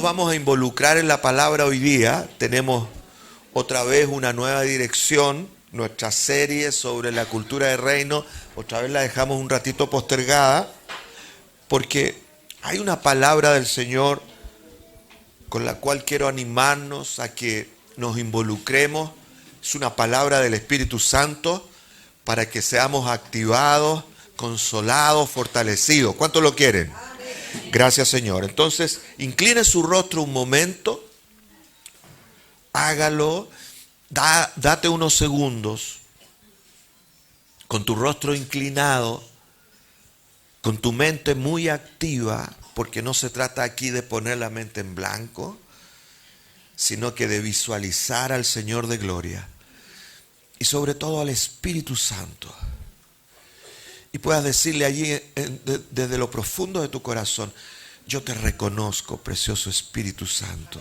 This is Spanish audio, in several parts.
vamos a involucrar en la palabra hoy día. Tenemos otra vez una nueva dirección, nuestra serie sobre la cultura del reino. Otra vez la dejamos un ratito postergada, porque hay una palabra del Señor con la cual quiero animarnos a que nos involucremos. Es una palabra del Espíritu Santo para que seamos activados, consolados, fortalecidos. ¿Cuántos lo quieren? Gracias, Señor. Entonces, incline su rostro un momento, hágalo, date unos segundos con tu rostro inclinado, con tu mente muy activa, porque no se trata aquí de poner la mente en blanco, sino que de visualizar al Señor de gloria y sobre todo al Espíritu Santo. Y puedas decirle allí desde lo profundo de tu corazón: yo te reconozco, precioso Espíritu Santo,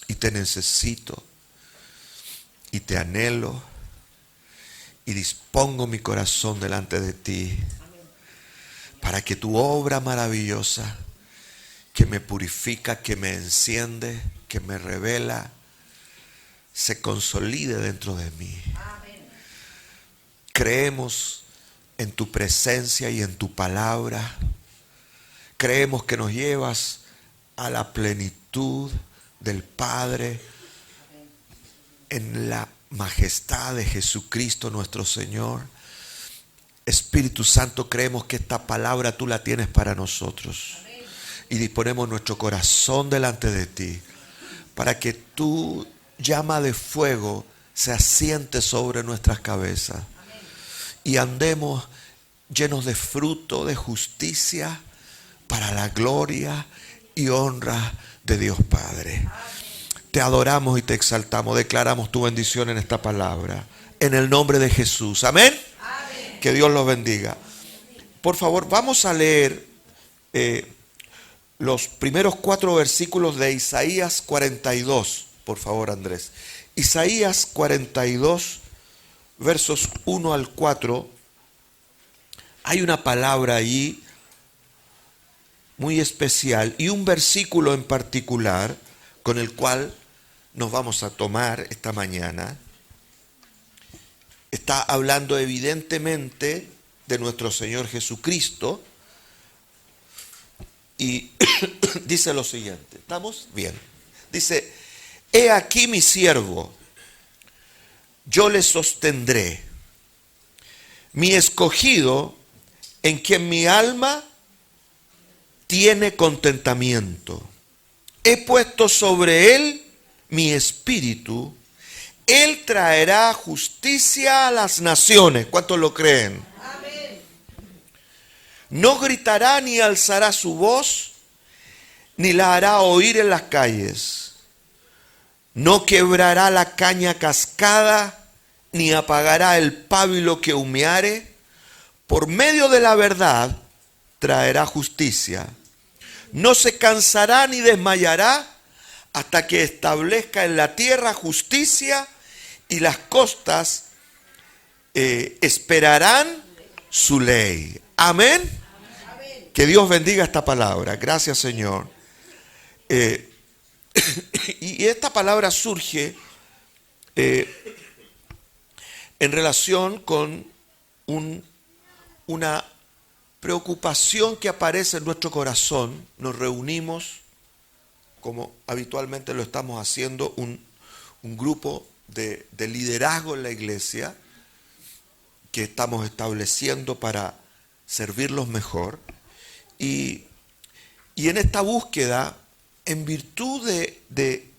y te necesito, y te anhelo, y dispongo mi corazón delante de ti, para que tu obra maravillosa, que me purifica, que me enciende, que me revela, se consolide dentro de mí. Creemos en tu presencia y en tu palabra. Creemos que nos llevas a la plenitud del Padre en la majestad de Jesucristo nuestro Señor. Espíritu Santo, creemos que esta palabra tú la tienes para nosotros. Y disponemos nuestro corazón delante de ti para que tu llama de fuego se asiente sobre nuestras cabezas. Y andemos llenos de fruto, de justicia, para la gloria y honra de Dios Padre. Te adoramos y te exaltamos, declaramos tu bendición en esta palabra, en el nombre de Jesús. Amén. Amén. Que Dios los bendiga. Por favor, vamos a leer los primeros 4 versículos de Isaías 42. Por favor, Andrés. Isaías 42, versos 1 al 4. Hay una palabra ahí muy especial y un versículo en particular con el cual nos vamos a tomar esta mañana. Está hablando evidentemente de nuestro Señor Jesucristo y dice lo siguiente. ¿Estamos? Bien. Dice: he aquí mi siervo, yo le sostendré, mi escogido, en quien mi alma tiene contentamiento. He puesto sobre él mi espíritu. Él traerá justicia a las naciones. ¿Cuántos lo creen? Amén. No gritará ni alzará su voz, ni la hará oír en las calles. No quebrará la caña cascada, ni apagará el pábilo que humeare. Por medio de la verdad traerá justicia. No se cansará ni desmayará hasta que establezca en la tierra justicia, y las costas esperarán su ley. Amén. Amén. Que Dios bendiga esta palabra. Gracias, Señor. Y esta palabra surge en relación con una preocupación que aparece en nuestro corazón. Nos reunimos, como habitualmente lo estamos haciendo, un grupo de liderazgo en la iglesia que estamos estableciendo para servirlos mejor. Y en esta búsqueda, en virtud de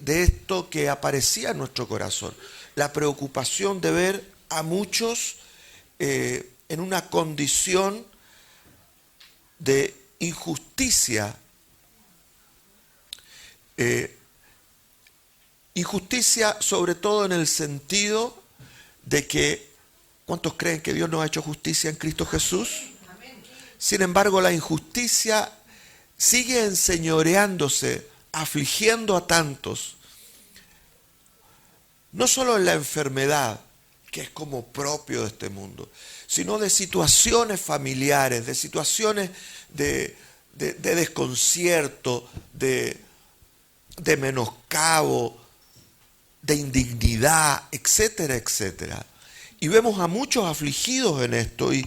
esto que aparecía en nuestro corazón, la preocupación de ver a muchos en una condición de injusticia, injusticia sobre todo en el sentido de que, ¿cuántos creen que Dios nos ha hecho justicia en Cristo Jesús? Sin embargo, la injusticia sigue enseñoreándose, afligiendo a tantos, no solo en la enfermedad, que es como propio de este mundo, sino de situaciones familiares, de situaciones de de desconcierto, de menoscabo, de indignidad, etcétera, etcétera. Y vemos a muchos afligidos en esto y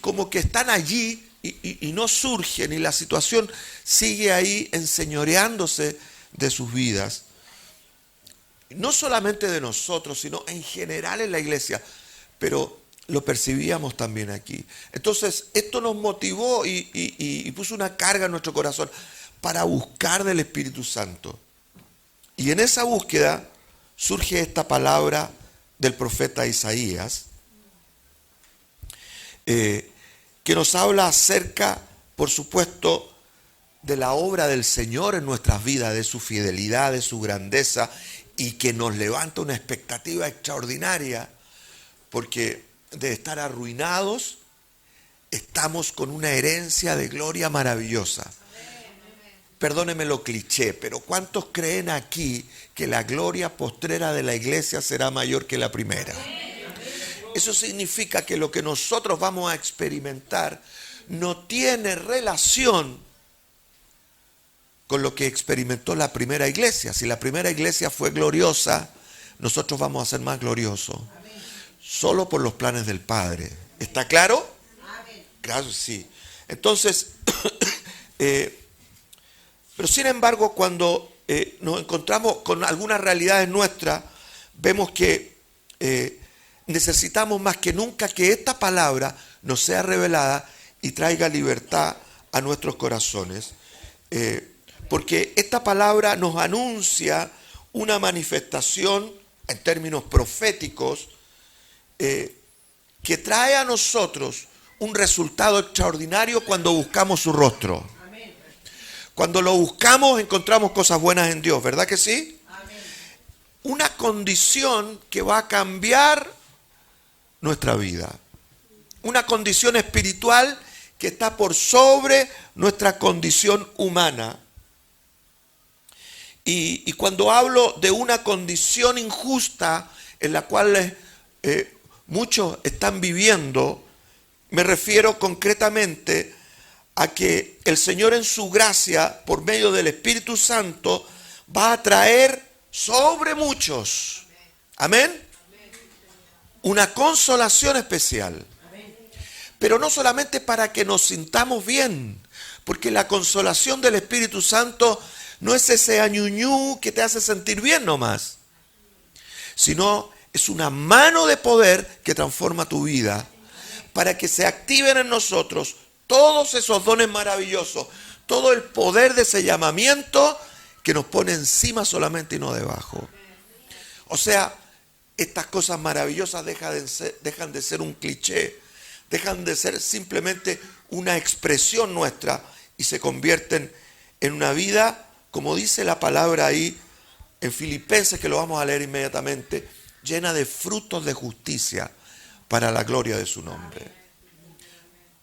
como que están allí y no surgen y la situación sigue ahí enseñoreándose de sus vidas. No solamente de nosotros, sino en general en la iglesia, pero lo percibíamos también aquí. Entonces, esto nos motivó y puso una carga en nuestro corazón para buscar del Espíritu Santo. Y en esa búsqueda surge esta palabra del profeta Isaías, que nos habla acerca, por supuesto, de la obra del Señor en nuestras vidas, de su fidelidad, de su grandeza, y que nos levanta una expectativa extraordinaria, porque de estar arruinados, estamos con una herencia de gloria maravillosa. Perdóneme lo cliché, pero ¿cuántos creen aquí que la gloria postrera de la iglesia será mayor que la primera? Eso significa que lo que nosotros vamos a experimentar no tiene relación con lo que experimentó la primera iglesia. Si la primera iglesia fue gloriosa, nosotros vamos a ser más gloriosos. Solo por los planes del Padre. ¿Está claro? Claro, sí. Entonces, pero sin embargo, cuando nos encontramos con algunas realidades nuestras, vemos que necesitamos más que nunca que esta palabra nos sea revelada y traiga libertad a nuestros corazones. Porque esta palabra nos anuncia una manifestación en términos proféticos que trae a nosotros un resultado extraordinario cuando buscamos su rostro. Cuando lo buscamos encontramos cosas buenas en Dios, ¿verdad que sí? Una condición que va a cambiar nuestra vida. Una condición espiritual que está por sobre nuestra condición humana. Y cuando hablo de una condición injusta en la cual muchos están viviendo, me refiero concretamente a que el Señor en su gracia, por medio del Espíritu Santo, va a traer sobre muchos, amén, una consolación especial. Pero no solamente para que nos sintamos bien, porque la consolación del Espíritu Santo no es ese añuñú que te hace sentir bien nomás, sino es una mano de poder que transforma tu vida para que se activen en nosotros todos esos dones maravillosos, todo el poder de ese llamamiento que nos pone encima solamente y no debajo. O sea, estas cosas maravillosas dejan de ser un cliché, dejan de ser simplemente una expresión nuestra y se convierten en una vida, como dice la palabra ahí en Filipenses, que lo vamos a leer inmediatamente, llena de frutos de justicia para la gloria de su nombre.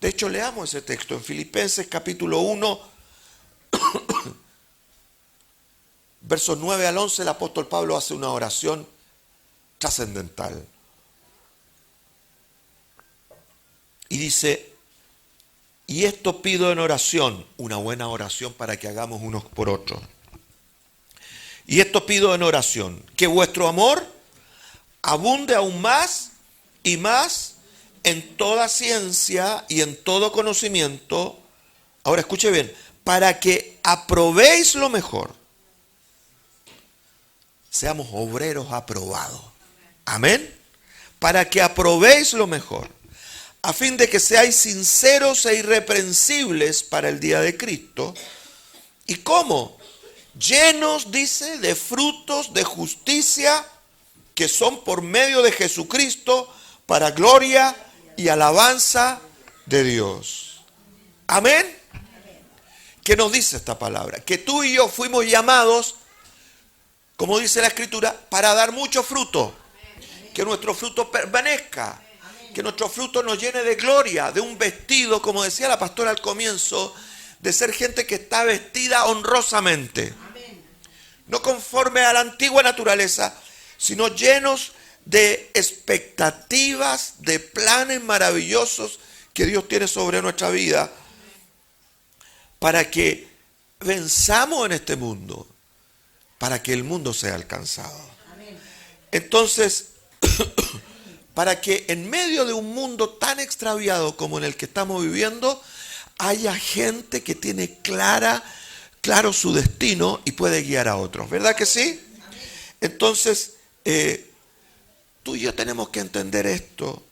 De hecho, leamos ese texto en Filipenses capítulo 1, versos 9 al 11, el apóstol Pablo hace una oración trascendental. Y dice, y esto pido en oración, una buena oración para que hagamos unos por otros. Y esto pido en oración, que vuestro amor abunde aún más y más en toda ciencia y en todo conocimiento. Ahora escuche bien, para que aprobéis lo mejor. Seamos obreros aprobados. Amén. Para que aprobéis lo mejor, a fin de que seáis sinceros e irreprensibles para el día de Cristo. ¿Y cómo? Llenos, dice, de frutos de justicia que son por medio de Jesucristo para gloria y alabanza de Dios. Amén. ¿Qué nos dice esta palabra? Que tú y yo fuimos llamados, como dice la Escritura, para dar mucho fruto. Que nuestro fruto permanezca. Que nuestro fruto nos llene de gloria, de un vestido, como decía la pastora al comienzo, de ser gente que está vestida honrosamente. No conforme a la antigua naturaleza, sino llenos de expectativas, de planes maravillosos que Dios tiene sobre nuestra vida, para que venzamos en este mundo, para que el mundo sea alcanzado. Entonces, para que en medio de un mundo tan extraviado como en el que estamos viviendo, haya gente que tiene claro su destino y puede guiar a otros. ¿Verdad que sí? Entonces, tú y yo tenemos que entender esto,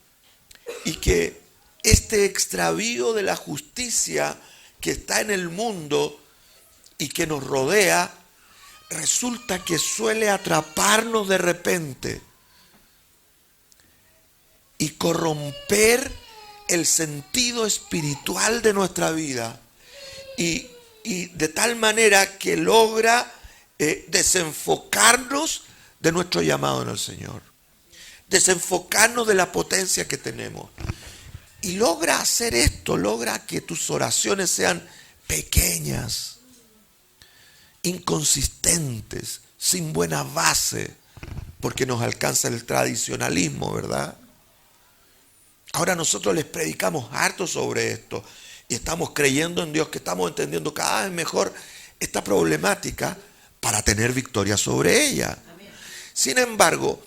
y que este extravío de la justicia que está en el mundo y que nos rodea, resulta que suele atraparnos de repente y corromper el sentido espiritual de nuestra vida, y de tal manera que logra desenfocarnos de nuestro llamado en el Señor, desenfocarnos de la potencia que tenemos. Y logra hacer esto, logra que tus oraciones sean pequeñas, inconsistentes, sin buena base, porque nos alcanza el tradicionalismo, ¿verdad? Ahora nosotros les predicamos harto sobre esto y estamos creyendo en Dios, que estamos entendiendo cada vez mejor esta problemática para tener victoria sobre ella. Sin embargo,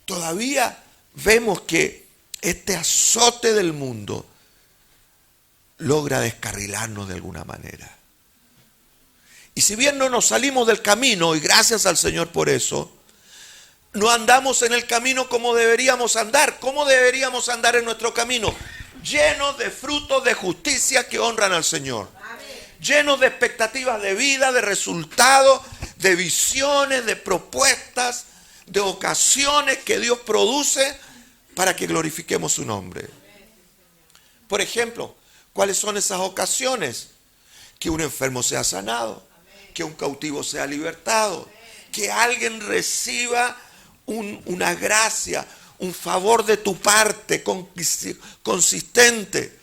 todavía vemos que este azote del mundo logra descarrilarnos de alguna manera. Y si bien no nos salimos del camino, y gracias al Señor por eso, no andamos en el camino como deberíamos andar. ¿Cómo deberíamos andar en nuestro camino? Llenos de frutos de justicia que honran al Señor. Llenos de expectativas de vida, de resultados, de visiones, de propuestas, de ocasiones que Dios produce para que glorifiquemos su nombre. Por ejemplo, ¿cuáles son esas ocasiones? Que un enfermo sea sanado, que un cautivo sea libertado, que alguien reciba una gracia, un favor de tu parte consistente,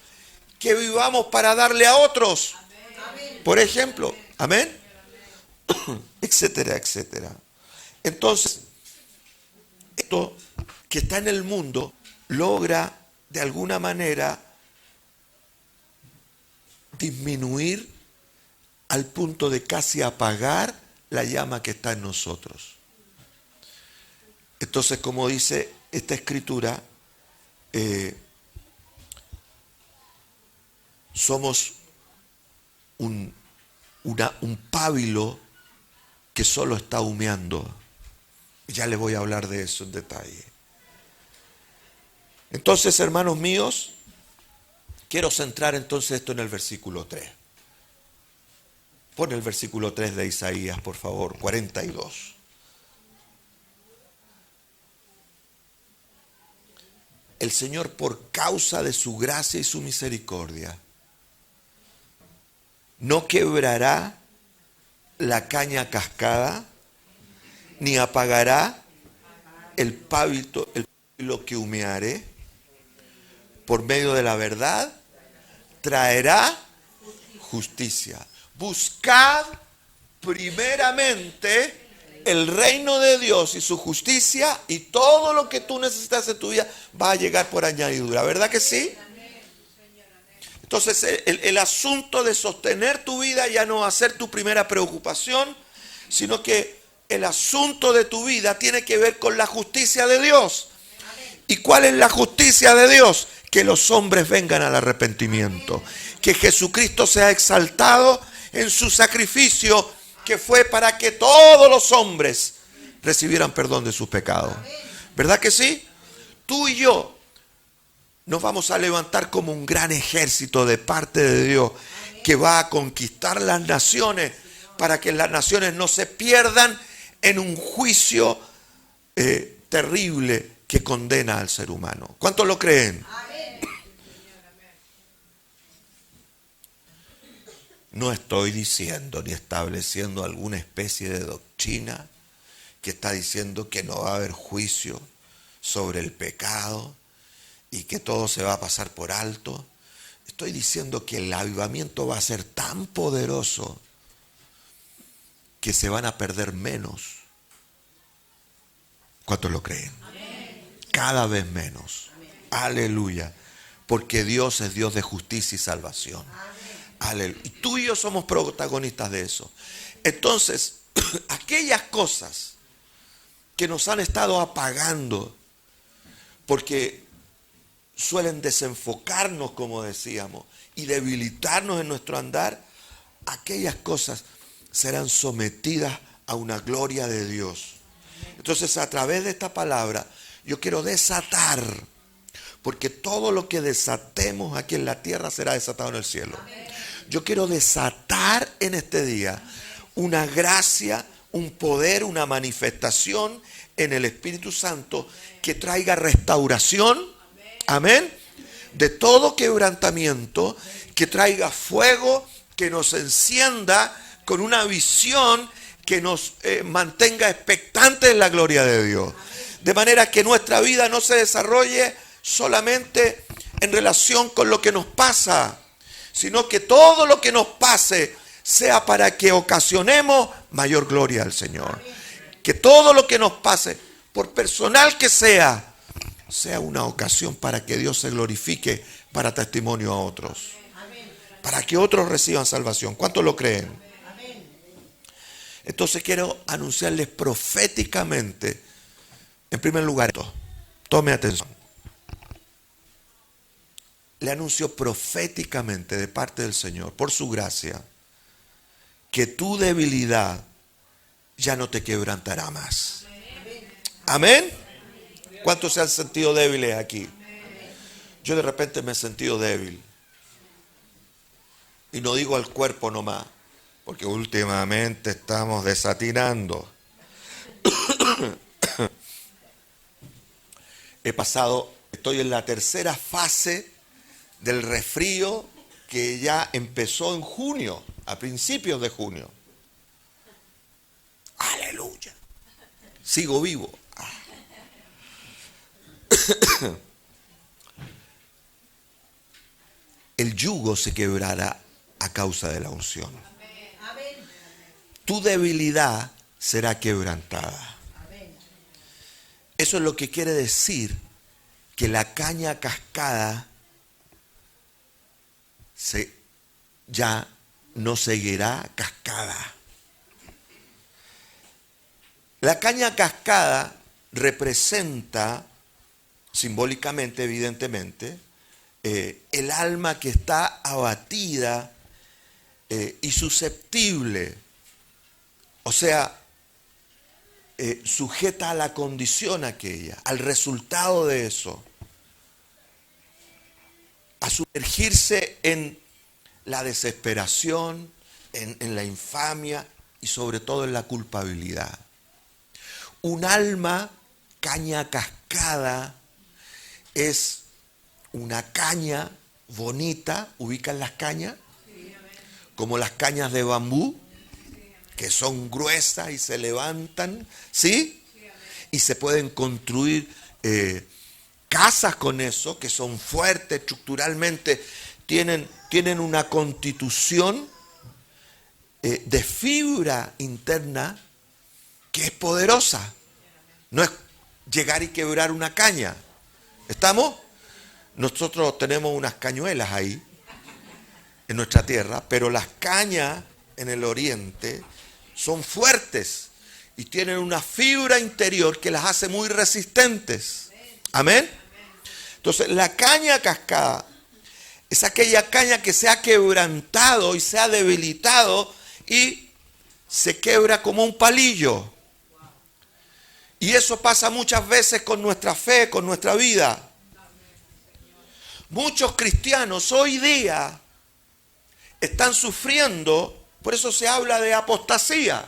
que vivamos para darle a otros, por ejemplo, amén, etcétera, etcétera. Entonces, esto que está en el mundo logra de alguna manera disminuir al punto de casi apagar la llama que está en nosotros. Entonces, como dice esta escritura, somos un pábilo que solo está humeando. Ya les voy a hablar de eso en detalle. Entonces, hermanos míos, quiero centrar entonces esto en el versículo 3. Pon el versículo 3 de Isaías, por favor, 42. El Señor, por causa de su gracia y su misericordia, no quebrará la caña cascada, ni apagará el pábilo que humearé. Por medio de la verdad traerá justicia. Buscad primeramente el reino de Dios y su justicia, y todo lo que tú necesitas en tu vida va a llegar por añadidura. ¿Verdad que sí? Entonces el asunto de sostener tu vida ya no va a ser tu primera preocupación, sino que el asunto de tu vida tiene que ver con la justicia de Dios. ¿Y cuál es la justicia de Dios? Que los hombres vengan al arrepentimiento, que Jesucristo sea exaltado en su sacrificio, que fue para que todos los hombres recibieran perdón de sus pecados. ¿Verdad que sí? Tú y yo nos vamos a levantar como un gran ejército de parte de Dios, que va a conquistar las naciones, para que las naciones no se pierdan en un juicio terrible que condena al ser humano. ¿Cuántos lo creen? No estoy diciendo ni estableciendo alguna especie de doctrina que está diciendo que no va a haber juicio sobre el pecado y que todo se va a pasar por alto. Estoy diciendo que el avivamiento va a ser tan poderoso que se van a perder menos. ¿Cuántos lo creen? Cada vez menos. Aleluya. Porque Dios es Dios de justicia y salvación. Aleluya. Y tú y yo somos protagonistas de eso. Entonces, aquellas cosas que nos han estado apagando, porque suelen desenfocarnos, como decíamos, y debilitarnos en nuestro andar, aquellas cosas serán sometidas a una gloria de Dios. Entonces, a través de esta palabra, yo quiero desatar, porque todo lo que desatemos aquí en la tierra será desatado en el cielo. Yo quiero desatar en este día una gracia, un poder, una manifestación en el Espíritu Santo que traiga restauración, amén, de todo quebrantamiento, que traiga fuego, que nos encienda con una visión que nos mantenga expectantes en la gloria de Dios. De manera que nuestra vida no se desarrolle solamente en relación con lo que nos pasa, sino que todo lo que nos pase sea para que ocasionemos mayor gloria al Señor. Que todo lo que nos pase, por personal que sea una ocasión para que Dios se glorifique para testimonio a otros. Para que otros reciban salvación. ¿Cuántos lo creen? Entonces quiero anunciarles proféticamente, en primer lugar, tome atención. Le anuncio proféticamente de parte del Señor, por su gracia, que tu debilidad ya no te quebrantará más. Amén. ¿Cuántos se han sentido débiles aquí? Yo de repente me he sentido débil. Y no digo al cuerpo nomás, porque últimamente estamos desatinando. Estoy en la tercera fase del resfrío que ya empezó en junio, a principios de junio. Aleluya. Sigo vivo. El yugo se quebrará a causa de la unción. Tu debilidad será quebrantada. Eso es lo que quiere decir que la caña cascada ya no seguirá cascada. La caña cascada representa, simbólicamente, evidentemente, el alma que está abatida y susceptible, o sea, sujeta a la condición aquella, al resultado de eso, a sumergirse en la desesperación, en la infamia y sobre todo en la culpabilidad. Un alma caña cascada es una caña bonita, ¿ubican las cañas? Como las cañas de bambú, que son gruesas y se levantan, ¿sí? Y se pueden construir casas con eso, que son fuertes estructuralmente, tienen una constitución de fibra interna que es poderosa. No es llegar y quebrar una caña. ¿Estamos? Nosotros tenemos unas cañuelas ahí, en nuestra tierra, pero las cañas en el oriente son fuertes y tienen una fibra interior que las hace muy resistentes. Amén. Entonces, la caña cascada es aquella caña que se ha quebrantado y se ha debilitado y se quebra como un palillo. Y eso pasa muchas veces con nuestra fe, con nuestra vida. Muchos cristianos hoy día están sufriendo, por eso se habla de apostasía.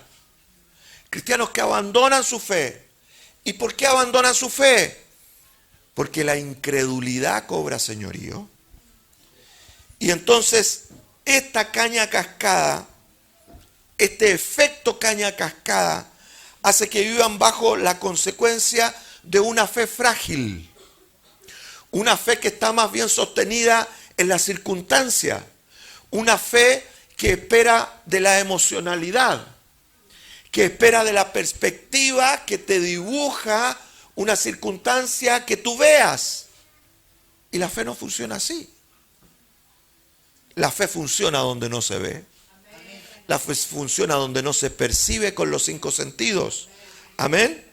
Cristianos que abandonan su fe. ¿Y por qué abandonan su fe? Porque la incredulidad cobra señorío. Y entonces esta caña cascada, este efecto caña cascada, hace que vivan bajo la consecuencia de una fe frágil. Una fe que está más bien sostenida en la circunstancia. Una fe que espera de la emocionalidad. Que espera de la perspectiva que te dibuja una circunstancia que tú veas. Y la fe no funciona así. La fe funciona donde no se ve. La fe funciona donde no se percibe con los 5 sentidos. Amén.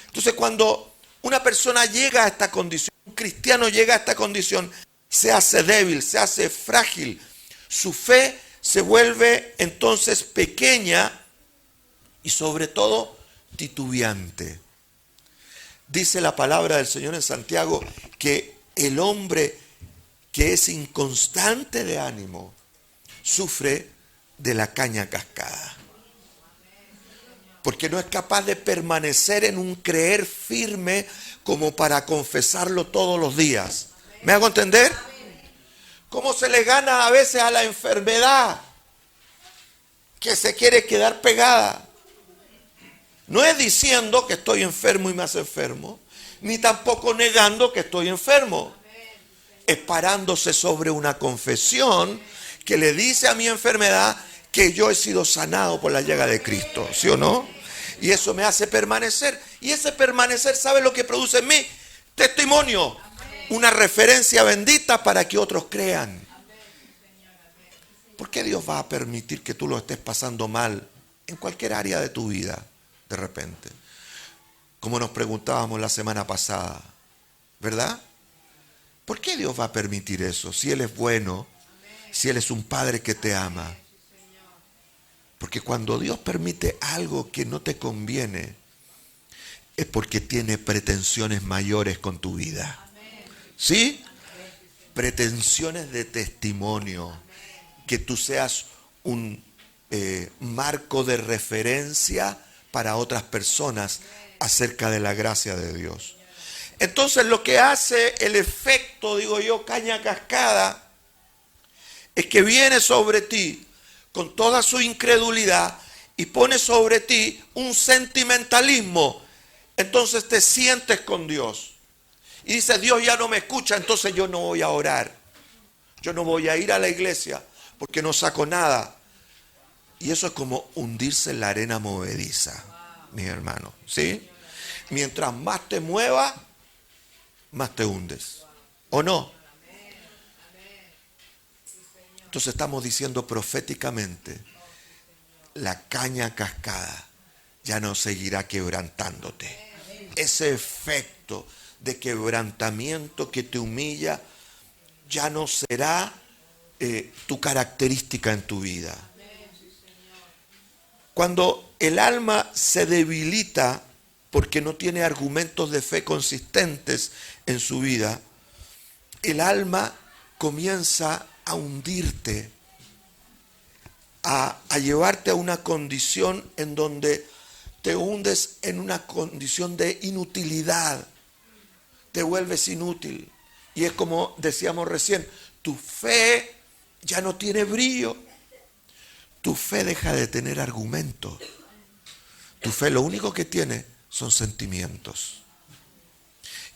Entonces, cuando una persona llega a esta condición, un cristiano llega a esta condición, se hace débil, se hace frágil. Su fe se vuelve entonces pequeña y sobre todo titubeante. Dice la palabra del Señor en Santiago que el hombre que es inconstante de ánimo sufre de la caña cascada. Porque no es capaz de permanecer en un creer firme como para confesarlo todos los días. ¿Me hago entender? ¿Cómo se le gana a veces a la enfermedad que se quiere quedar pegada? No es diciendo que estoy enfermo y más enfermo, ni tampoco negando que estoy enfermo. Es parándose sobre una confesión que le dice a mi enfermedad que yo he sido sanado por la llaga de Cristo, ¿sí o no? Y eso me hace permanecer. Y ese permanecer, ¿sabe lo que produce en mí? Testimonio. Una referencia bendita para que otros crean. ¿Por qué Dios va a permitir que tú lo estés pasando mal en cualquier área de tu vida de repente? Como nos preguntábamos la semana pasada, ¿verdad? ¿Por qué Dios va a permitir eso? Si Él es bueno, si Él es un Padre que te ama. Porque cuando Dios permite algo que no te conviene, es porque tiene pretensiones mayores con tu vida. ¿Sí? Pretensiones de testimonio. Que tú seas un marco de referencia para otras personas acerca de la gracia de Dios. Entonces lo que hace el efecto, digo yo, caña cascada, es que viene sobre ti con toda su incredulidad y pone sobre ti un sentimentalismo. Entonces te sientes con Dios y dices, Dios ya no me escucha, entonces yo no voy a orar, yo no voy a ir a la iglesia porque no saco nada. Y eso es como hundirse en la arena movediza, mis hermanos, ¿sí? Mientras más te muevas, más te hundes, ¿o no? Entonces estamos diciendo proféticamente, la caña cascada ya no seguirá quebrantándote. Ese efecto de quebrantamiento que te humilla ya no será tu característica en tu vida. Cuando el alma se debilita porque no tiene argumentos de fe consistentes en su vida, el alma comienza a hundirte, a llevarte a una condición en donde te hundes en una condición de inutilidad, te vuelves inútil. Y es como decíamos recién, tu fe ya no tiene brillo, tu fe deja de tener argumentos, tu fe lo único que tiene son sentimientos.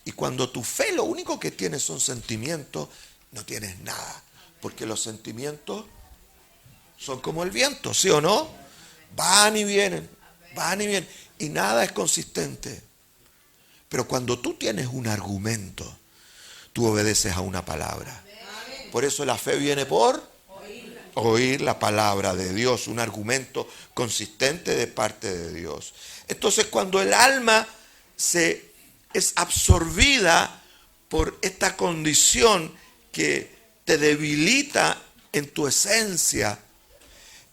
Y cuando tu fe lo único que tiene son sentimientos, no tienes nada. Porque los sentimientos son como el viento, ¿sí o no? Van y vienen, van y vienen. Y nada es consistente. Pero cuando tú tienes un argumento, tú obedeces a una palabra. Por eso la fe viene por oír la palabra de Dios, un argumento consistente de parte de Dios. Entonces, cuando el alma es absorbida por esta condición que te debilita en tu esencia,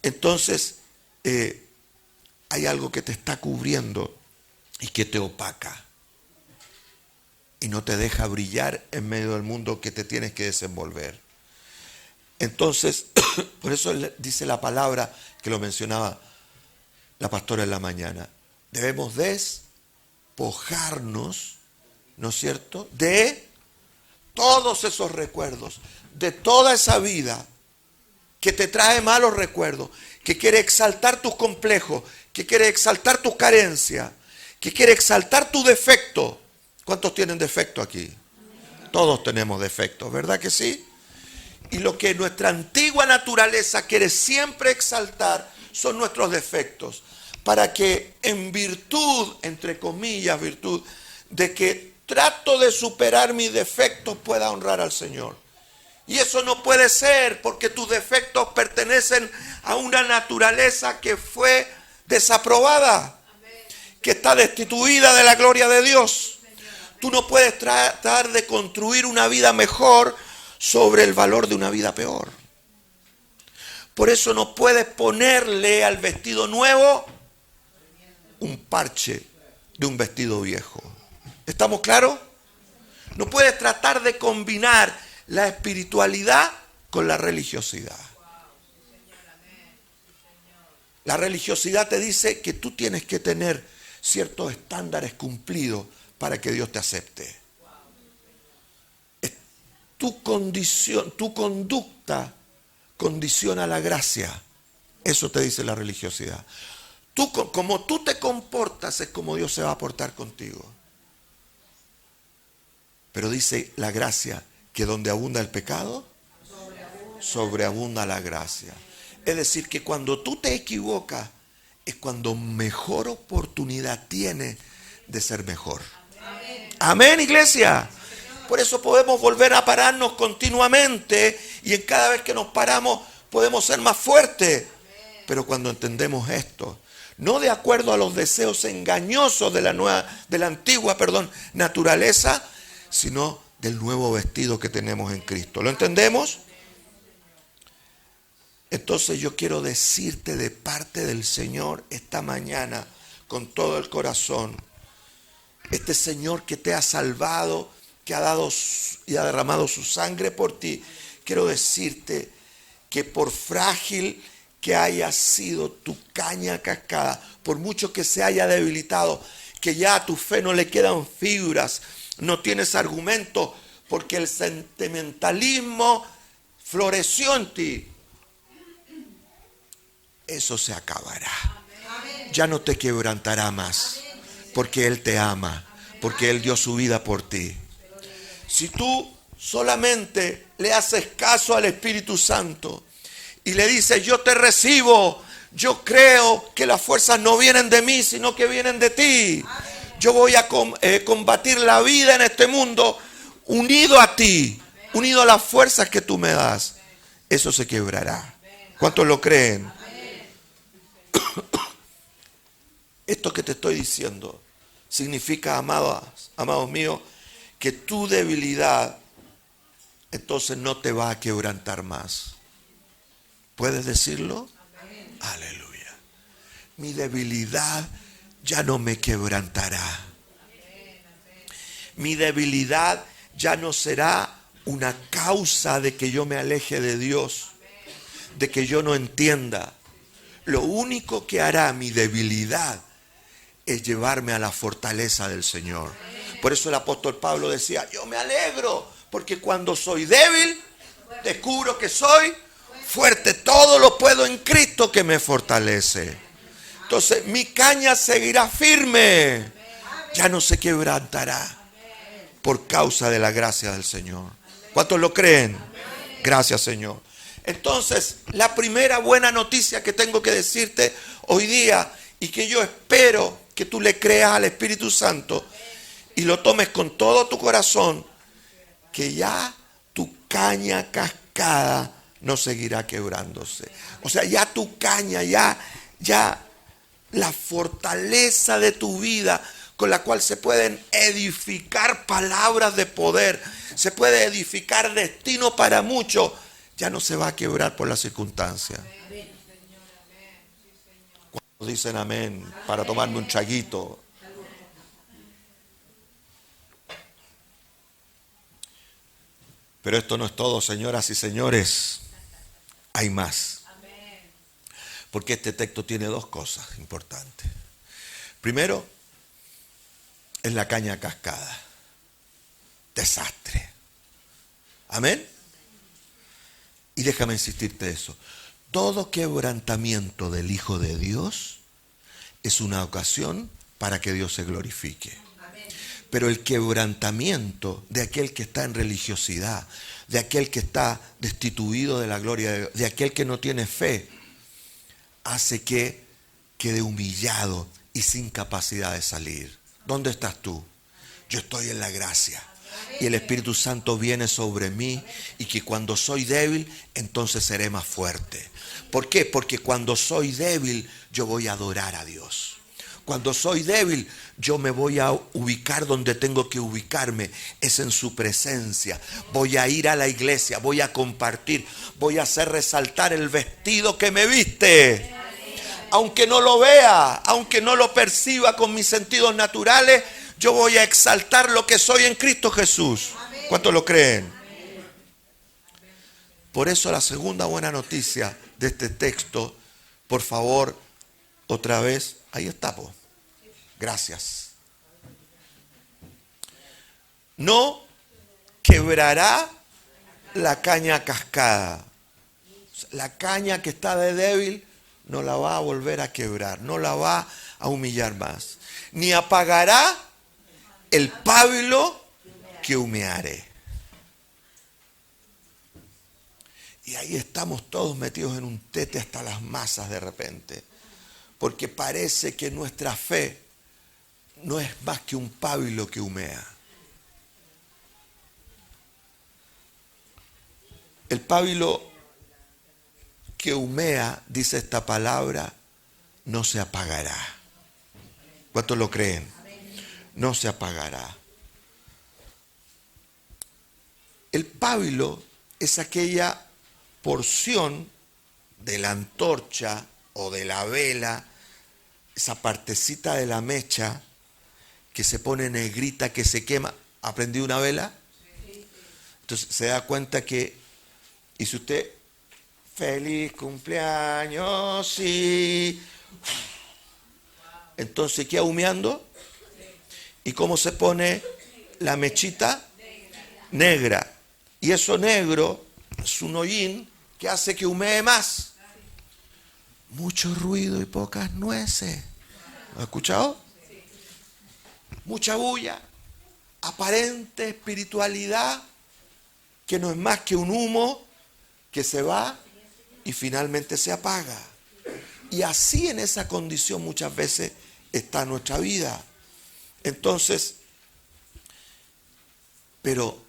entonces hay algo que te está cubriendo y que te opaca y no te deja brillar en medio del mundo que te tienes que desenvolver. Entonces, por eso dice la palabra que lo mencionaba la pastora en la mañana, debemos despojarnos, ¿no es cierto?, de todos esos recuerdos, de toda esa vida que te trae malos recuerdos, que quiere exaltar tus complejos, que quiere exaltar tus carencias, que quiere exaltar tu defecto. ¿Cuántos tienen defecto aquí? Todos tenemos defectos, ¿verdad que sí? Y lo que nuestra antigua naturaleza quiere siempre exaltar son nuestros defectos, para que en virtud, entre comillas, virtud, de que trato de superar mis defectos pueda honrar al Señor. Y eso no puede ser porque tus defectos pertenecen a una naturaleza que fue desaprobada, que está destituida de la gloria de Dios. Tú no puedes tratar de construir una vida mejor sobre el valor de una vida peor. Por eso no puedes ponerle al vestido nuevo un parche de un vestido viejo. ¿Estamos claros? No puedes tratar de combinar la espiritualidad con la religiosidad. La religiosidad te dice que tú tienes que tener ciertos estándares cumplidos para que Dios te acepte. Tu conducta condiciona la gracia. Eso te dice la religiosidad. Como tú te comportas es como Dios se va a portar contigo. Pero dice la gracia que donde abunda el pecado, sobreabunda la gracia. Es decir, que cuando tú te equivocas, es cuando mejor oportunidad tienes de ser mejor. Amén, iglesia. Por eso podemos volver a pararnos continuamente y en cada vez que nos paramos podemos ser más fuertes. Pero cuando entendemos esto, no de acuerdo a los deseos engañosos de la antigua naturaleza, sino del nuevo vestido que tenemos en Cristo. ¿Lo entendemos? Entonces yo quiero decirte de parte del Señor esta mañana con todo el corazón, este Señor que te ha salvado, que ha dado y ha derramado su sangre por ti, quiero decirte que por frágil que haya sido tu caña cascada, por mucho que se haya debilitado, que ya a tu fe no le quedan fibras, no tienes argumento, porque el sentimentalismo floreció en ti. Eso se acabará. Ya no te quebrantará más, porque Él te ama, porque Él dio su vida por ti. Si tú solamente le haces caso al Espíritu Santo y le dices, yo te recibo, yo creo que las fuerzas no vienen de mí, sino que vienen de ti. Yo voy a combatir la vida en este mundo unido a ti, unido a las fuerzas que tú me das. Eso se quebrará. ¿Cuántos lo creen? Esto que te estoy diciendo significa, amados míos, que tu debilidad entonces no te va a quebrantar más. ¿Puedes decirlo? Aleluya. Mi debilidad ya no me quebrantará. Mi debilidad ya no será una causa de que yo me aleje de Dios, de que yo no entienda. Lo único que hará mi debilidad es llevarme a la fortaleza del Señor. Por eso el apóstol Pablo decía, yo me alegro, porque cuando soy débil, descubro que soy fuerte. Todo lo puedo en Cristo que me fortalece. Entonces mi caña seguirá firme, ya no se quebrantará por causa de la gracia del Señor. ¿Cuántos lo creen? Gracias, Señor. Entonces, la primera buena noticia que tengo que decirte hoy día y que yo espero que tú le creas al Espíritu Santo y lo tomes con todo tu corazón, que ya tu caña cascada no seguirá quebrándose. O sea, ya tu caña, ya la fortaleza de tu vida con la cual se pueden edificar palabras de poder, se puede edificar destino para muchos, ya no se va a quebrar por las circunstancias. ¿Cuántos dicen amén? Para tomarme un traguito. Pero esto no es todo, señoras y señores. Hay más. Porque este texto tiene dos cosas importantes. Primero, es la caña cascada. Desastre. Amén. Y déjame insistirte eso. Todo quebrantamiento del Hijo de Dios es una ocasión para que Dios se glorifique. Pero el quebrantamiento de aquel que está en religiosidad, de aquel que está destituido de la gloria de Dios, de aquel que no tiene fe, hace que quede humillado y sin capacidad de salir. ¿Dónde estás tú? Yo estoy en la gracia. Y el Espíritu Santo viene sobre mí y que cuando soy débil, entonces seré más fuerte. ¿Por qué? Porque cuando soy débil, yo voy a adorar a Dios. Cuando soy débil, yo me voy a ubicar donde tengo que ubicarme. Es en su presencia. Voy a ir a la iglesia, voy a compartir, voy a hacer resaltar el vestido que me viste. Aunque no lo vea, aunque no lo perciba con mis sentidos naturales, yo voy a exaltar lo que soy en Cristo Jesús. ¿Cuántos lo creen? Por eso la segunda buena noticia de este texto, por favor, otra vez, ahí está, po. Gracias. No quebrará la caña cascada. La caña que está de débil no la va a volver a quebrar, no la va a humillar más. Ni apagará el pábilo que humearé. Y ahí estamos todos metidos en un tete hasta las masas de repente. Porque parece que nuestra fe no es más que un pábilo que humea. El pábilo que humea, dice esta palabra, no se apagará. ¿Cuántos lo creen? No se apagará. El pábilo es aquella porción de la antorcha o de la vela, esa partecita de la mecha que se pone negrita, que se quema. ¿Ha prendido una vela? Entonces se da cuenta que, y si usted, feliz cumpleaños, sí. Entonces queda humeando. ¿Y cómo se pone la mechita? Negra. Y eso negro es un hollín que hace que humee más. Mucho ruido y pocas nueces. ¿Lo ha escuchado? Mucha bulla, aparente espiritualidad que no es más que un humo que se va y finalmente se apaga. Y así en esa condición muchas veces está nuestra vida. Entonces, pero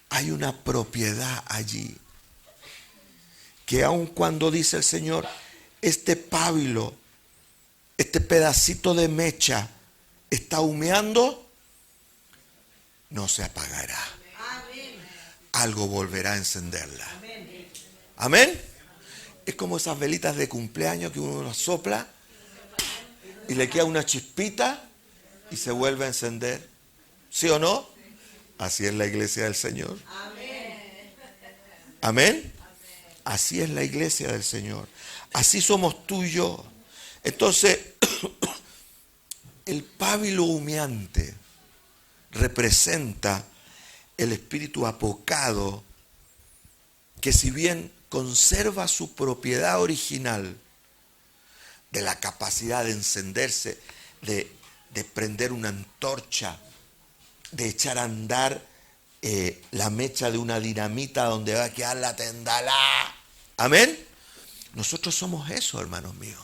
hay una propiedad allí que aun cuando dice el Señor, este pábilo, este pedacito de mecha está humeando, no se apagará. Algo volverá a encenderla. Amén. Es como esas velitas de cumpleaños que uno las sopla y le queda una chispita y se vuelve a encender. ¿Sí o no? Así es la iglesia del Señor. Amén. Así es la iglesia del Señor. Así somos tú y yo. Entonces, el pábilo humeante representa el espíritu apocado que, si bien conserva su propiedad original de la capacidad de encenderse, de prender una antorcha, de echar a andar la mecha de una dinamita donde va a quedar la tendalá. Amén. Nosotros somos eso, hermanos míos.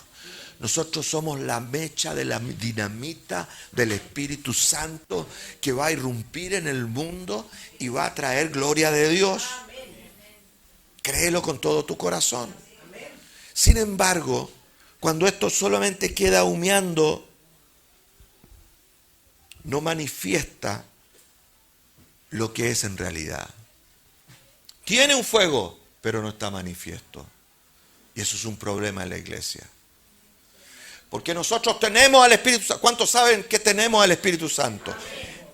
Nosotros somos la mecha de la dinamita del Espíritu Santo que va a irrumpir en el mundo y va a traer gloria de Dios. Créelo con todo tu corazón. Sin embargo, cuando esto solamente queda humeando, no manifiesta lo que es en realidad. Tiene un fuego, pero no está manifiesto. Y eso es un problema en la iglesia. Porque nosotros tenemos al Espíritu Santo. ¿Cuántos saben que tenemos al Espíritu Santo?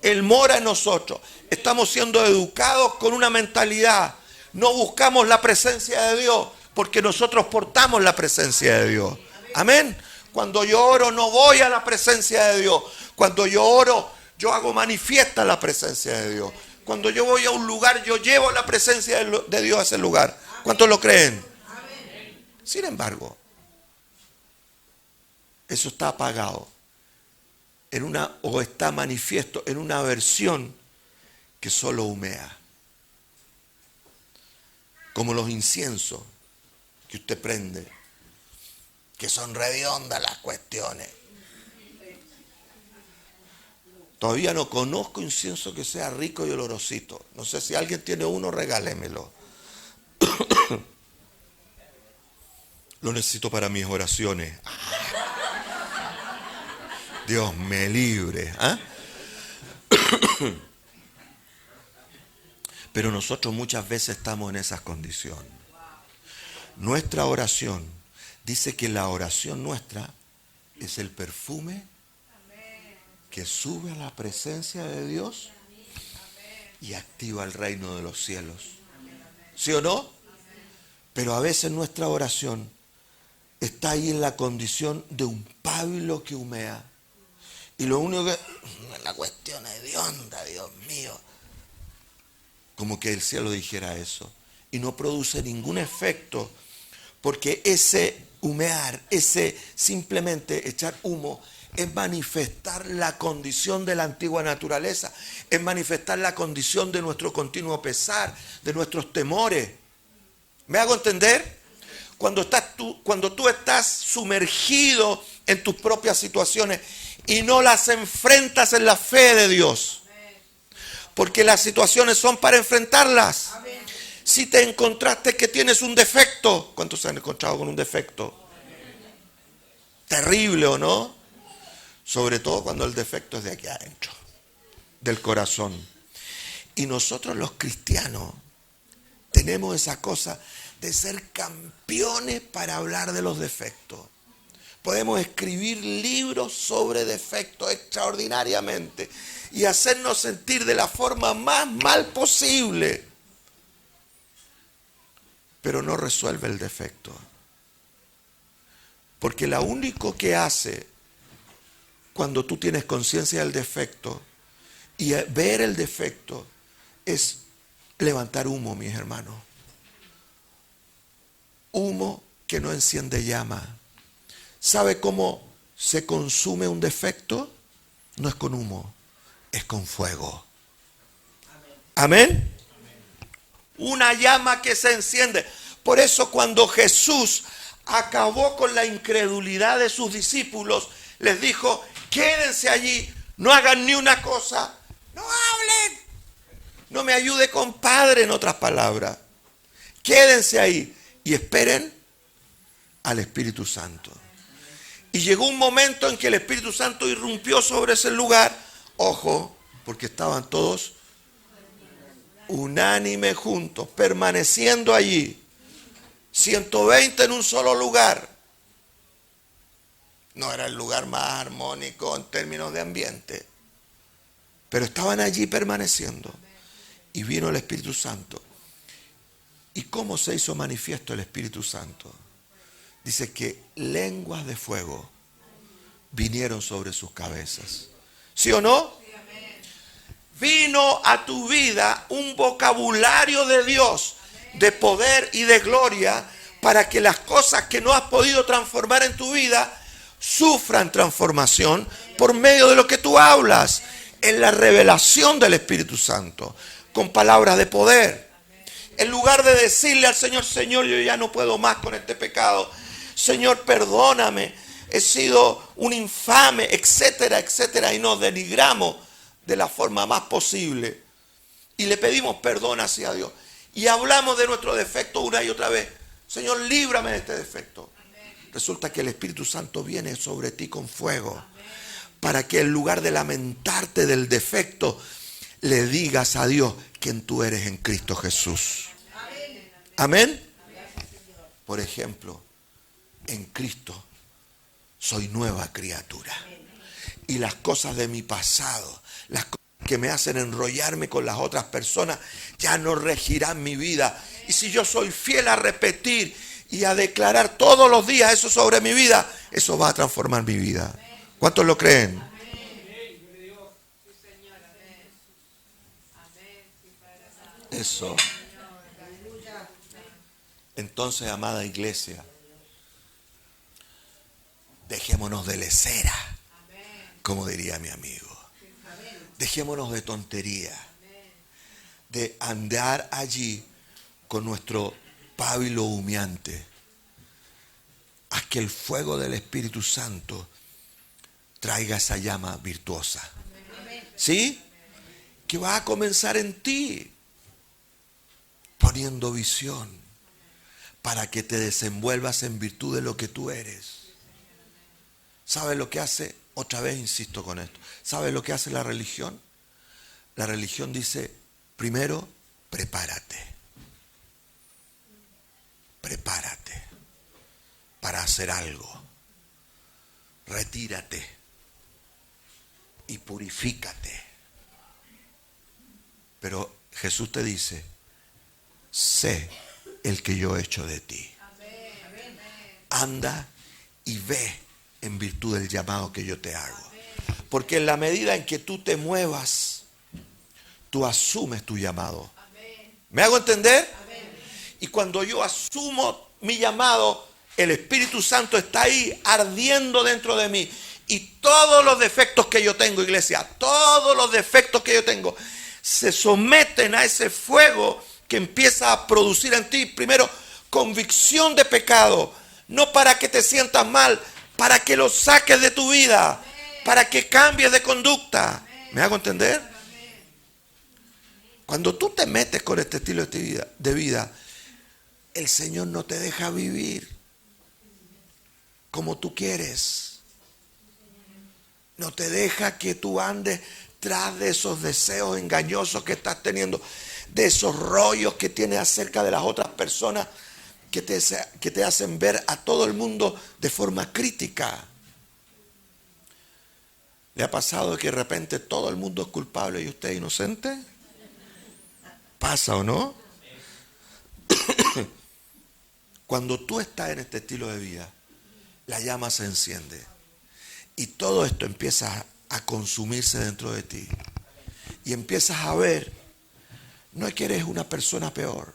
Él mora en nosotros. Estamos siendo educados con una mentalidad. No buscamos la presencia de Dios porque nosotros portamos la presencia de Dios. Amén. Cuando yo oro no voy a la presencia de Dios. Cuando yo oro, yo hago manifiesta la presencia de Dios. Cuando yo voy a un lugar, yo llevo la presencia de Dios a ese lugar. ¿Cuántos lo creen? Sin embargo, eso está apagado o está manifiesto en una versión que solo humea. Como los inciensos que usted prende, que son redondas las cuestiones. Todavía no conozco incienso que sea rico y olorosito. No sé si alguien tiene uno, regálemelo. Lo necesito para mis oraciones. Dios me libre. ¿Ah? Pero nosotros muchas veces estamos en esas condiciones. Nuestra oración, dice que la oración nuestra es el perfume que sube a la presencia de Dios y activa el reino de los cielos. ¿Sí o no? Pero a veces nuestra oración está ahí en la condición de un pábilo que humea. Y lo único que... La cuestión es de onda, Dios mío. Como que el cielo dijera eso. Y no produce ningún efecto. Porque ese humear, ese simplemente echar humo, es manifestar la condición de la antigua naturaleza. Es manifestar la condición de nuestro continuo pesar, de nuestros temores. ¿Me hago entender? Cuando tú estás sumergido en tus propias situaciones y no las enfrentas en la fe de Dios. Porque las situaciones son para enfrentarlas. Si te encontraste que tienes un defecto, ¿cuántos se han encontrado con un defecto? Terrible, ¿o no? Sobre todo cuando el defecto es de aquí adentro, del corazón. Y nosotros los cristianos tenemos esa cosa de ser campeones para hablar de los defectos. Podemos escribir libros sobre defectos extraordinariamente y hacernos sentir de la forma más mal posible. Pero no resuelve el defecto. Porque lo único que hace cuando tú tienes conciencia del defecto y ver el defecto es levantar humo, mis hermanos. Humo que no enciende llama. ¿Sabe cómo se consume un defecto? No es con humo, es con fuego. ¿Amén? Una llama que se enciende. Por eso cuando Jesús acabó con la incredulidad de sus discípulos, les dijo, quédense allí, no hagan ni una cosa, no hablen, no me ayude, compadre, en otras palabras. Quédense ahí y esperen al Espíritu Santo. Y llegó un momento en que el Espíritu Santo irrumpió sobre ese lugar. Ojo, porque estaban todos unánime juntos, permaneciendo allí. 120 en un solo lugar. No era el lugar más armónico en términos de ambiente, pero estaban allí permaneciendo. Y vino el Espíritu Santo. ¿Y cómo se hizo manifiesto el Espíritu Santo? Dice que lenguas de fuego vinieron sobre sus cabezas. ¿Sí o no? Vino a tu vida un vocabulario de Dios, de poder y de gloria, para que las cosas que no has podido transformar en tu vida sufran transformación por medio de lo que tú hablas, en la revelación del Espíritu Santo, con palabras de poder. En lugar de decirle al Señor, Señor, yo ya no puedo más con este pecado, Señor, perdóname, he sido un infame, etcétera, etcétera, y nos denigramos de la forma más posible y le pedimos perdón hacia Dios y hablamos de nuestro defecto una y otra vez. Señor, líbrame de este defecto. Resulta que el Espíritu Santo viene sobre ti con fuego para que en lugar de lamentarte del defecto le digas a Dios quién tú eres en Cristo Jesús. Amén. Por ejemplo, en Cristo soy nueva criatura y las cosas de mi pasado, las cosas que me hacen enrollarme con las otras personas, ya no regirán mi vida. Y si yo soy fiel a repetir y a declarar todos los días eso sobre mi vida, eso va a transformar mi vida. ¿Cuántos lo creen? Eso. Entonces, amada iglesia, dejémonos de lecera, como diría mi amigo. Dejémonos de tontería, de andar allí con nuestro pábilo humeante. Haz que el fuego del Espíritu Santo traiga esa llama virtuosa. ¿Sí? Que va a comenzar en ti, poniendo visión para que te desenvuelvas en virtud de lo que tú eres. ¿Sabes lo que hace? Otra vez insisto con esto. ¿Sabes lo que hace la religión? La religión dice, primero, prepárate. Prepárate para hacer algo. Retírate y purifícate. Pero Jesús te dice, sé el que yo he hecho de ti. Anda y ve en virtud del llamado que yo te hago. Porque en la medida en que tú te muevas, tú asumes tu llamado. ¿Me hago entender? Y cuando yo asumo mi llamado, el Espíritu Santo está ahí ardiendo dentro de mí. Y todos los defectos que yo tengo, iglesia, todos los defectos que yo tengo, se someten a ese fuego que empieza a producir en ti, primero, convicción de pecado. No para que te sientas mal, para que lo saques de tu vida, para que cambies de conducta. ¿Me hago entender? Cuando tú te metes con este estilo de vida, el Señor no te deja vivir como tú quieres. No te deja que tú andes tras de esos deseos engañosos que estás teniendo, de esos rollos que tienes acerca de las otras personas que te hacen ver a todo el mundo de forma crítica. ¿Le ha pasado que de repente todo el mundo es culpable y usted es inocente? ¿Pasa o no? Cuando tú estás en este estilo de vida, la llama se enciende y todo esto empieza a consumirse dentro de ti y empiezas a ver, no es que eres una persona peor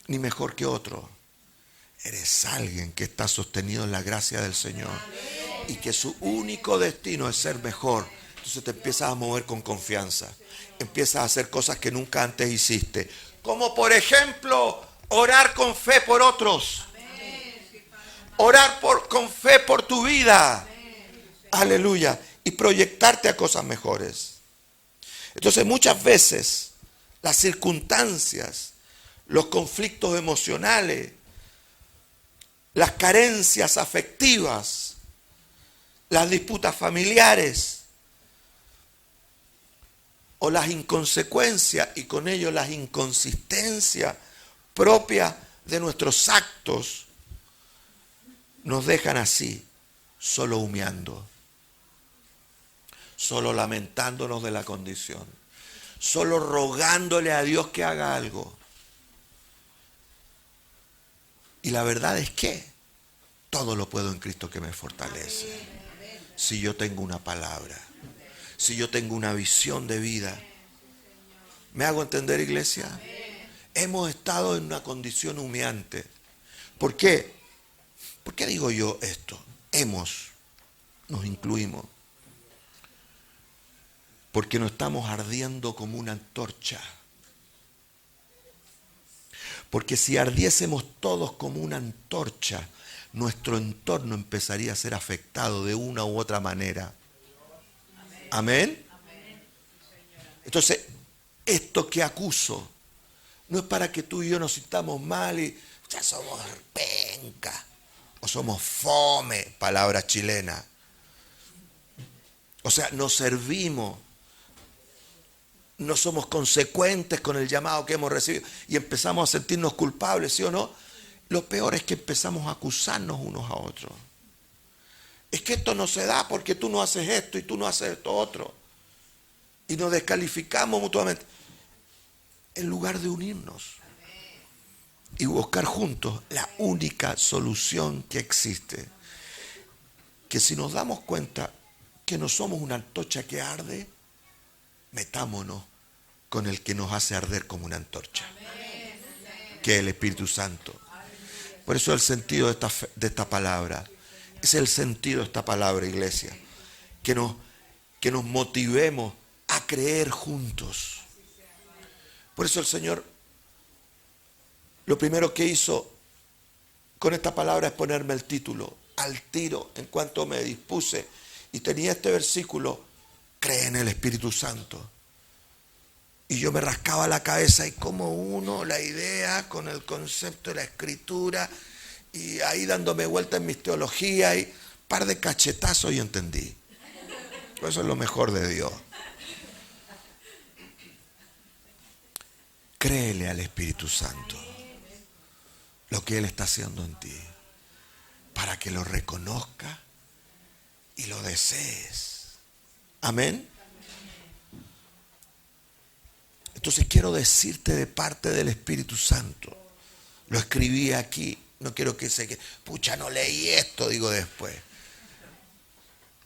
ni mejor que otro, eres alguien que está sostenido en la gracia del Señor y que su único destino es ser mejor. Entonces te empiezas a mover con confianza, empiezas a hacer cosas que nunca antes hiciste, como por ejemplo orar con fe por otros, orar con fe por tu vida, aleluya, y proyectarte a cosas mejores. Entonces muchas veces las circunstancias, los conflictos emocionales, las carencias afectivas, las disputas familiares o las inconsecuencias y con ello las inconsistencias propias de nuestros actos nos dejan así, solo humeando, solo lamentándonos de la condición, solo rogándole a Dios que haga algo. Y la verdad es que todo lo puedo en Cristo que me fortalece. Si yo tengo una palabra, si yo tengo una visión de vida. ¿Me hago entender, iglesia? Hemos estado en una condición humeante. ¿Por qué? ¿Por qué digo yo esto? Nos incluimos. Porque no estamos ardiendo como una antorcha. Porque si ardiésemos todos como una antorcha, nuestro entorno empezaría a ser afectado de una u otra manera. Amén. Entonces, esto que acuso no es para que tú y yo nos sintamos mal y ya somos penca o somos fome, palabra chilena. O sea, nos servimos, no somos consecuentes con el llamado que hemos recibido y empezamos a sentirnos culpables, ¿sí o no? Lo peor es que empezamos a acusarnos unos a otros. Es que esto no se da porque tú no haces esto y tú no haces esto otro. Y nos descalificamos mutuamente. En lugar de unirnos y buscar juntos la única solución que existe. Que si nos damos cuenta que no somos una antorcha que arde, metámonos con el que nos hace arder como una antorcha, que es el Espíritu Santo. Por eso el sentido de esta palabra, es el sentido de esta palabra, iglesia, que nos motivemos a creer juntos. Por eso el Señor, lo primero que hizo con esta palabra es ponerme el título, al tiro, en cuanto me dispuse, y tenía este versículo cree en el Espíritu Santo. Y yo me rascaba la cabeza y como uno la idea con el concepto de la Escritura y ahí dándome vuelta en mis teologías y par de cachetazos y entendí. Eso es lo mejor de Dios. Créele al Espíritu Santo lo que Él está haciendo en ti para que lo reconozca y lo desees. Amén. Entonces quiero decirte de parte del Espíritu Santo. Lo escribí aquí. No quiero que se quede. Pucha, no leí esto, digo después.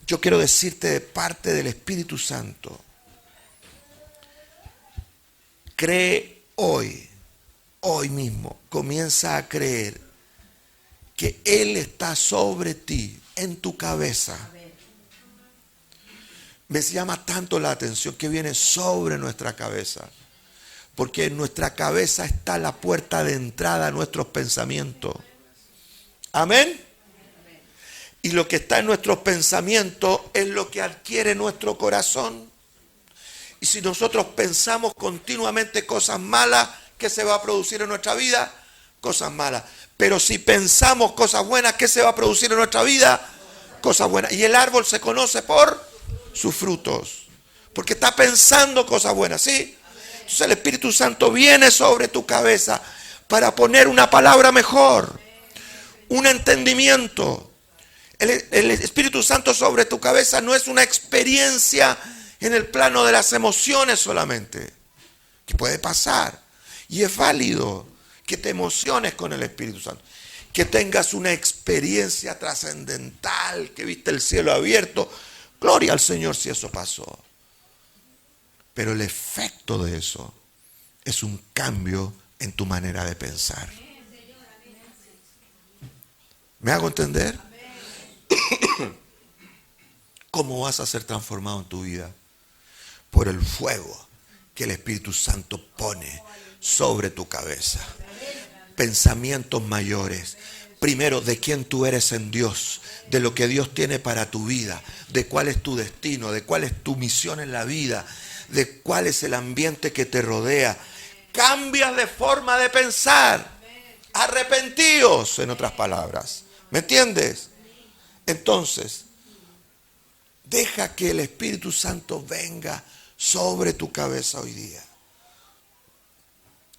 Yo quiero decirte de parte del Espíritu Santo. Cree hoy mismo. Comienza a creer que Él está sobre ti, en tu cabeza. Me llama tanto la atención que viene sobre nuestra cabeza. Porque en nuestra cabeza está la puerta de entrada a nuestros pensamientos. Amén. Y lo que está en nuestros pensamientos es lo que adquiere nuestro corazón. Y si nosotros pensamos continuamente cosas malas, ¿qué se va a producir en nuestra vida? Cosas malas. Pero si pensamos cosas buenas, ¿qué se va a producir en nuestra vida? Cosas buenas. Y el árbol se conoce por sus frutos. Porque está pensando cosas buenas, ¿sí? Entonces el Espíritu Santo viene sobre tu cabeza para poner una palabra mejor, un entendimiento. El Espíritu Santo sobre tu cabeza no es una experiencia en el plano de las emociones solamente, que puede pasar. Y es válido que te emociones con el Espíritu Santo, que tengas una experiencia trascendental, que viste el cielo abierto. Gloria al Señor si eso pasó. Pero el efecto de eso es un cambio en tu manera de pensar. ¿Me hago entender? ¿Cómo vas a ser transformado en tu vida? Por el fuego que el Espíritu Santo pone sobre tu cabeza. Pensamientos mayores. Primero, de quién tú eres en Dios, de lo que Dios tiene para tu vida, de cuál es tu destino, de cuál es tu misión en la vida, de cuál es el ambiente que te rodea. Cambias de forma de pensar. Arrepentíos, en otras palabras. ¿Me entiendes? Entonces, deja que el Espíritu Santo venga sobre tu cabeza hoy día.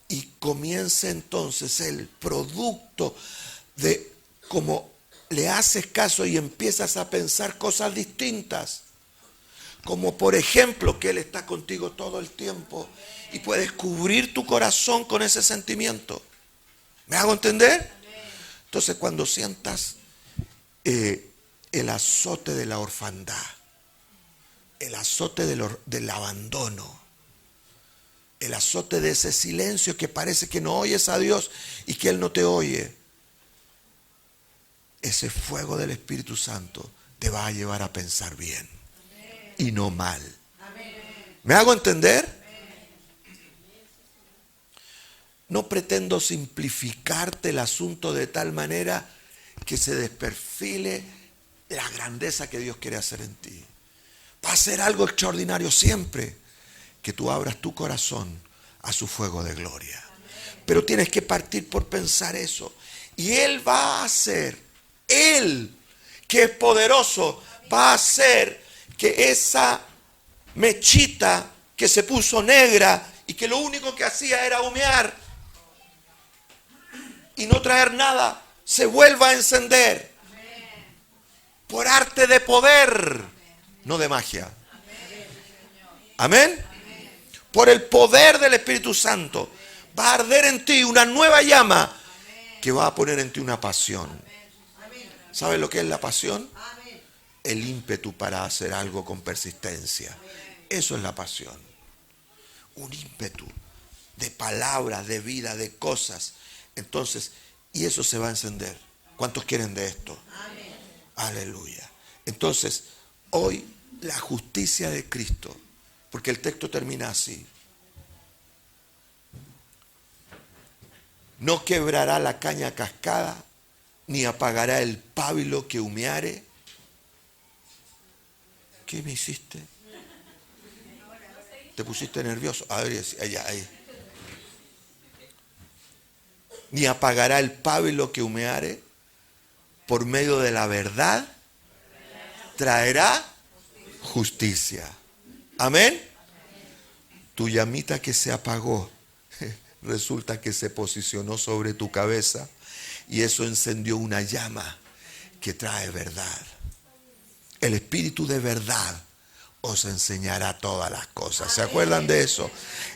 Y comience entonces el producto de cómo le haces caso y empiezas a pensar cosas distintas. Como por ejemplo que Él está contigo todo el tiempo y puedes cubrir tu corazón con ese sentimiento. ¿Me hago entender? Entonces cuando sientas el azote de la orfandad, el azote del abandono, el azote de ese silencio que parece que no oyes a Dios y que Él no te oye, ese fuego del Espíritu Santo te va a llevar a pensar bien y no mal. ¿Me hago entender? No pretendo simplificarte el asunto de tal manera que se desperfile la grandeza que Dios quiere hacer en ti. Va a ser algo extraordinario siempre que tú abras tu corazón a su fuego de gloria. Pero tienes que partir por pensar eso. Y Él va a hacer, Él que es poderoso, va a hacer que esa mechita que se puso negra y que lo único que hacía era humear y no traer nada, se vuelva a encender por arte de poder, no de magia. Amén. Por el poder del Espíritu Santo va a arder en ti una nueva llama que va a poner en ti una pasión. ¿Sabes lo que es la pasión? El ímpetu para hacer algo con persistencia. Eso es la pasión. Un ímpetu de palabras, de vida, de cosas. Entonces, y eso se va a encender. ¿Cuántos quieren de esto? Amén. Aleluya. Entonces, hoy la justicia de Cristo, porque el texto termina así. No quebrará la caña cascada, ni apagará el pábilo que humeare. ¿Qué me hiciste? Te pusiste nervioso. A ver, allá, ahí. Ni apagará el pábilo que humeare, por medio de la verdad traerá justicia. Amén. Tu llamita que se apagó, resulta que se posicionó sobre tu cabeza y eso encendió una llama que trae verdad. El Espíritu de verdad os enseñará todas las cosas. ¿Se acuerdan de eso?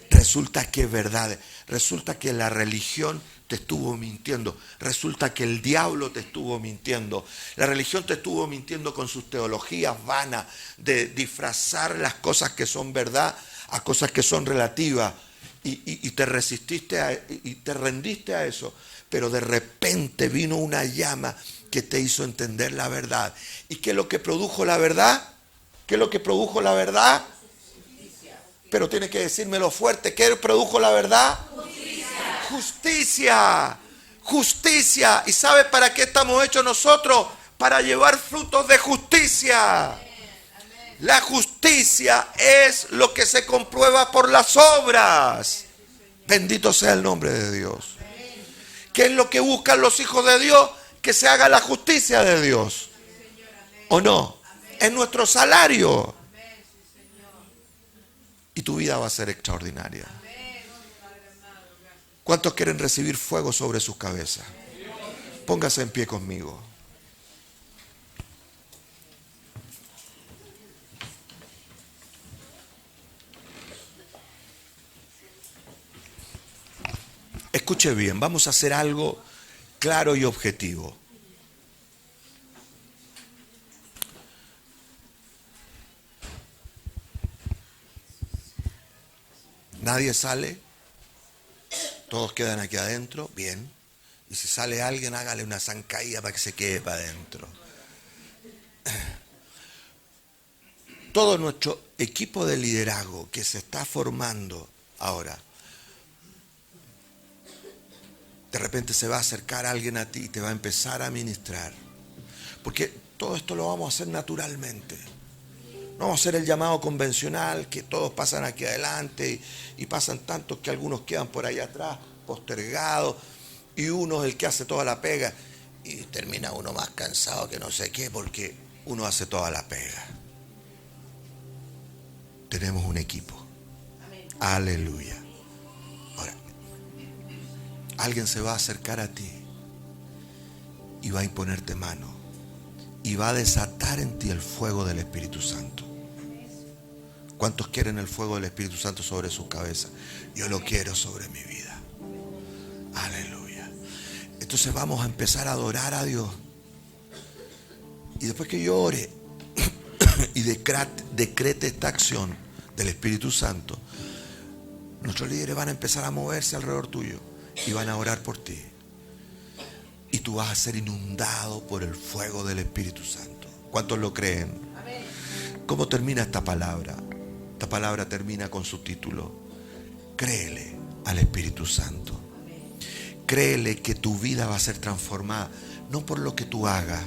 Resulta que es verdad. Resulta que la religión te estuvo mintiendo. Resulta que el diablo te estuvo mintiendo. La religión te estuvo mintiendo con sus teologías vanas de disfrazar las cosas que son verdad a cosas que son relativas. Y te resististe y te rendiste a eso. Pero de repente vino una llama que te hizo entender la verdad. ¿Y qué es lo que produjo la verdad? ¿Qué es lo que produjo la verdad? Pero tienes que decírmelo fuerte. ¿Qué produjo la verdad? Justicia. Justicia. ¿Y sabes para qué estamos hechos nosotros? Para llevar frutos de justicia. La justicia es lo que se comprueba por las obras. Bendito sea el nombre de Dios. ¿Qué es lo que buscan los hijos de Dios? Que se haga la justicia de Dios. ¿O no? Es nuestro salario. Y tu vida va a ser extraordinaria. ¿Cuántos quieren recibir fuego sobre sus cabezas? Póngase en pie conmigo. Escuche bien, vamos a hacer algo claro y objetivo. Nadie sale, todos quedan aquí adentro, bien. Y si sale alguien, hágale una zancadilla para que se quede para adentro. Todo nuestro equipo de liderazgo que se está formando ahora, de repente se va a acercar alguien a ti y te va a empezar a ministrar. Porque todo esto lo vamos a hacer naturalmente. No vamos a hacer el llamado convencional, que todos pasan aquí adelante y pasan tantos que algunos quedan por ahí atrás, postergados, y uno es el que hace toda la pega y termina uno más cansado que no sé qué, porque uno hace toda la pega. Tenemos un equipo. Amén. Aleluya. Ahora, alguien se va a acercar a ti y va a imponerte mano y va a desatar en ti el fuego del Espíritu Santo. ¿Cuántos quieren el fuego del Espíritu Santo sobre sus cabezas? Yo lo quiero sobre mi vida. Aleluya. Entonces vamos a empezar a adorar a Dios. Y después que yo ore y decrete esta acción del Espíritu Santo, nuestros líderes van a empezar a moverse alrededor tuyo y van a orar por ti. Y tú vas a ser inundado por el fuego del Espíritu Santo. ¿Cuántos lo creen? ¿Cómo termina esta palabra? Esta palabra termina con su título: créele al Espíritu Santo. Créele que tu vida va a ser transformada, no por lo que tú hagas,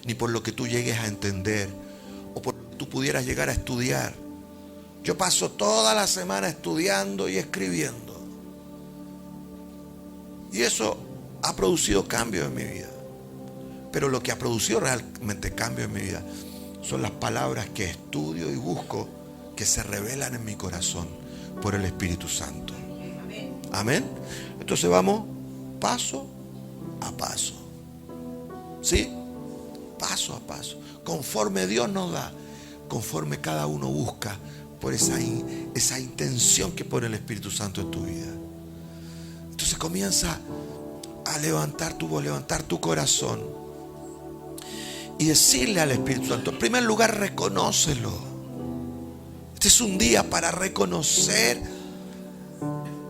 ni por lo que tú llegues a entender, o por lo que tú pudieras llegar a estudiar. Yo paso toda la semana estudiando y escribiendo. Y eso ha producido cambios en mi vida. Pero lo que ha producido realmente cambios en mi vida son las palabras que estudio y busco, que se revelan en mi corazón por el Espíritu Santo. Amén. Entonces vamos paso a paso. ¿Sí? Paso a paso. Conforme Dios nos da, conforme cada uno busca por esa intención que pone el Espíritu Santo en tu vida. Entonces comienza a levantar tu voz, levantar tu corazón y decirle al Espíritu Santo, en primer lugar, reconócelo. Este es un día para reconocer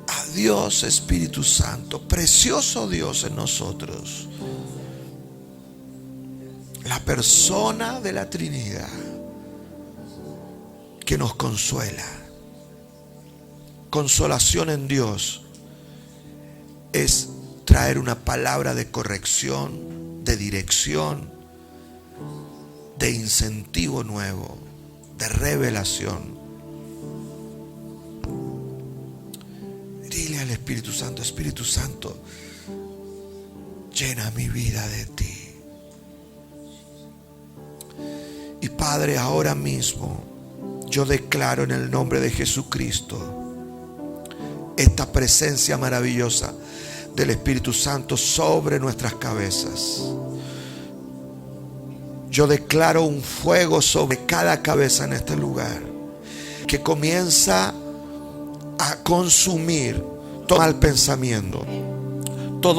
a Dios Espíritu Santo, precioso Dios en nosotros, la persona de la Trinidad que nos consuela. Consolación en Dios es traer una palabra de corrección, de dirección, de incentivo nuevo, de revelación. Espíritu Santo. Espíritu Santo, llena mi vida de ti. Y Padre, ahora mismo yo declaro en el nombre de Jesucristo esta presencia maravillosa del Espíritu Santo sobre nuestras cabezas. Yo declaro un fuego sobre cada cabeza en este lugar, que comienza a consumir todo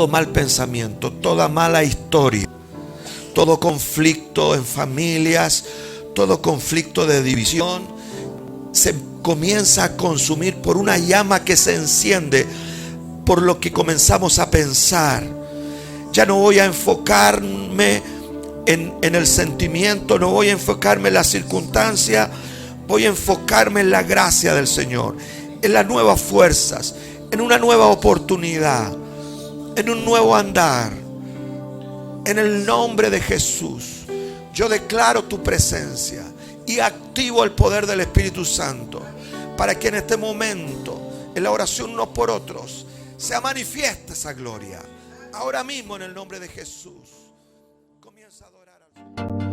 mal pensamiento, toda mala historia, todo conflicto en familias, todo conflicto de división, se comienza a consumir por una llama que se enciende por lo que comenzamos a pensar. Ya no voy a enfocarme en el sentimiento, no voy a enfocarme en la circunstancia, voy a enfocarme en la gracia del Señor, en las nuevas fuerzas, en una nueva oportunidad, en un nuevo andar. En el nombre de Jesús, yo declaro tu presencia y activo el poder del Espíritu Santo para que en este momento, en la oración unos por otros, se manifieste esa gloria. Ahora mismo, en el nombre de Jesús, comienza a adorar al Señor.